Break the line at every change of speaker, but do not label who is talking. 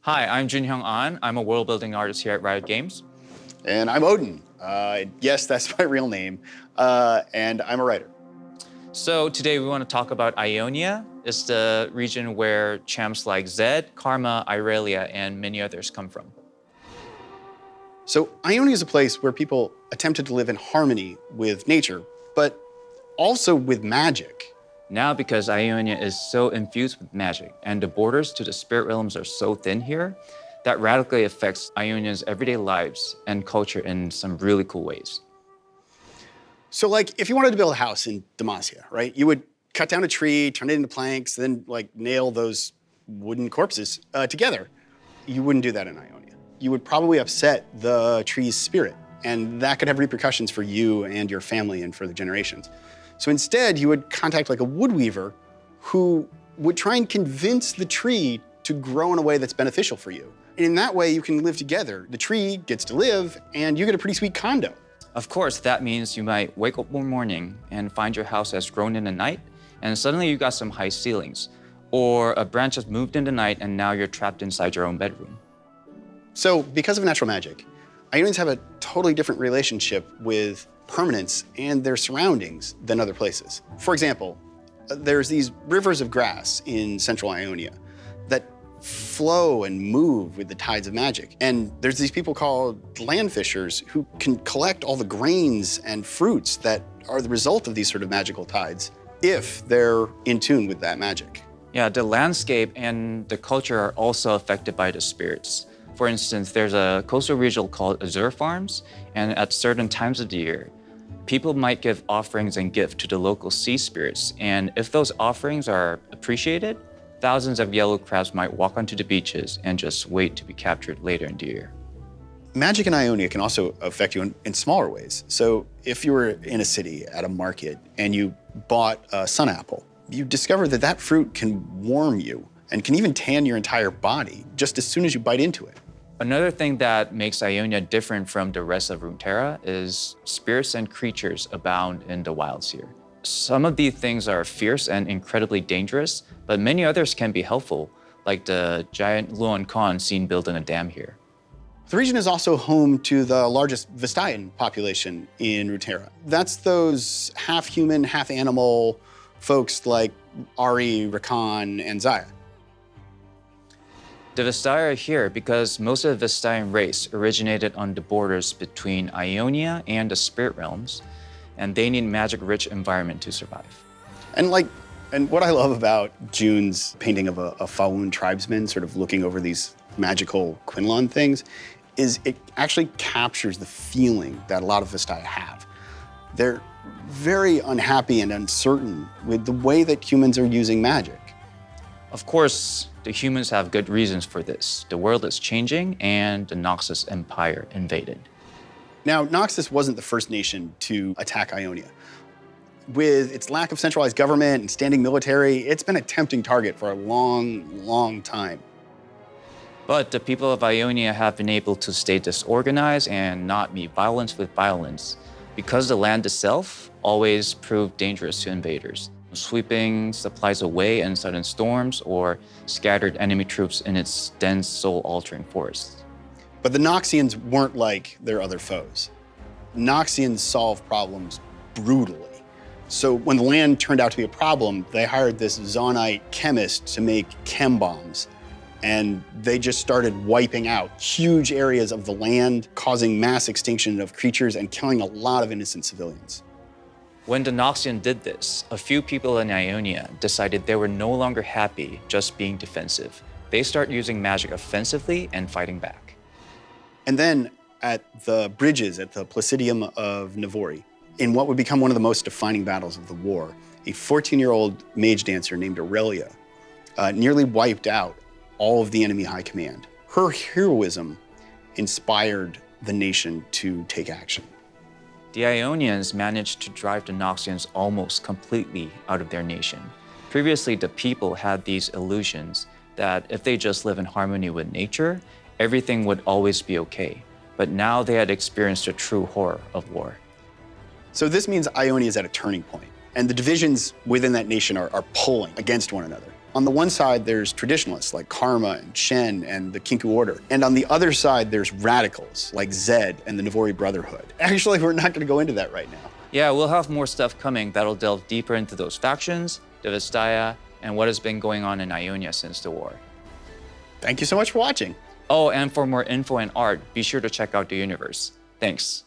Hi, I'm Junhyung An. I'm a world-building artist here at Riot Games.
And I'm Odin. Yes, that's my real name. And I'm a writer.
So today we want to talk about Ionia. It's the region where champs like Zed, Karma, Irelia, and many others come from.
So Ionia is a place where people attempted to live in harmony with nature, but also with magic.
Now, because Ionia is so infused with magic and the borders to the spirit realms are so thin here, that radically affects Ionians' everyday lives and culture in some really cool ways.
So like if you wanted to build a house in Demacia, right? You would cut down a tree, turn it into planks, then like nail those wooden corpses together. You wouldn't do that in Ionia. You would probably upset the tree's spirit, and that could have repercussions for you and your family and for the generations. So instead, you would contact like a woodweaver who would try and convince the tree to grow in a way that's beneficial for you. And in that way, you can live together. The tree gets to live, and you get a pretty sweet condo.
Of course, that means you might wake up one morning and find your house has grown in the night, and suddenly you got some high ceilings. Or a branch has moved in the night, and now you're trapped inside your own bedroom.
So because of natural magic, Ionians have a totally different relationship with permanence and their surroundings than other places. For example, there's these rivers of grass in central Ionia that flow and move with the tides of magic. And there's these people called land fishers who can collect all the grains and fruits that are the result of these sort of magical tides if they're in tune with that magic.
Yeah, the landscape and the culture are also affected by the spirits. For instance, there's a coastal region called Azure Farms, and at certain times of the year, people might give offerings and gifts to the local sea spirits, and if those offerings are appreciated, thousands of yellow crabs might walk onto the beaches and just wait to be captured later in the year.
Magic in Ionia can also affect you in smaller ways. So if you were in a city at a market and you bought a sun apple, you discover that that fruit can warm you and can even tan your entire body just as soon as you bite into it.
Another thing that makes Ionia different from the rest of Runeterra is spirits and creatures abound in the wilds here. Some of these things are fierce and incredibly dangerous, but many others can be helpful, like the giant Luon Khan seen building a dam here.
The region is also home to the largest Vestayan population in Runeterra. That's those half-human, half-animal folks like Ari, Rakan, and Zaya.
The Vestaia are here because most of the Vestayan race originated on the borders between Ionia and the spirit realms, and they need magic-rich environment to survive.
And what I love about June's painting of a Faun tribesman sort of looking over these magical Quinlan things is it actually captures the feeling that a lot of Vestaia have. They're very unhappy and uncertain with the way that humans are using magic.
Of course, the humans have good reasons for this. The world is changing, and the Noksus Empire invaded.
Now, Noksus wasn't the first nation to attack Ionia. With its lack of centralized government and standing military, it's been a tempting target for a long, long time.
But the people of Ionia have been able to stay disorganized and not meet violence with violence, because the land itself always proved dangerous to invaders, sweeping supplies away in sudden storms or scattered enemy troops in its dense, soul-altering forests.
But the Noxians weren't like their other foes. Noxians solve problems brutally. So when the land turned out to be a problem, they hired this Zonite chemist to make chem bombs. And they just started wiping out huge areas of the land, causing mass extinction of creatures and killing a lot of innocent civilians.
When the Noxian did this, a few people in Ionia decided they were no longer happy just being defensive. They start using magic offensively and fighting back.
And then at the bridges at the Placidium of Navori, in what would become one of the most defining battles of the war, a 14-year-old mage dancer named Aurelia nearly wiped out all of the enemy high command. Her heroism inspired the nation to take action.
The Ionians managed to drive the Noxians almost completely out of their nation. Previously, the people had these illusions that if they just live in harmony with nature, everything would always be okay. But now they had experienced the true horror of war.
So this means Ionia is at a turning point, and the divisions within that nation are pulling against one another. On the one side, there's traditionalists like Karma and Shen and the Kinku Order. And on the other side, there's radicals like Zed and the Navori Brotherhood. Actually, we're not going to go into that right now.
Yeah, we'll have more stuff coming that'll delve deeper into those factions, the Vestaya, and what has been going on in Ionia since the war.
Thank you so much for watching.
Oh, and for more info and art, be sure to check out the universe. Thanks.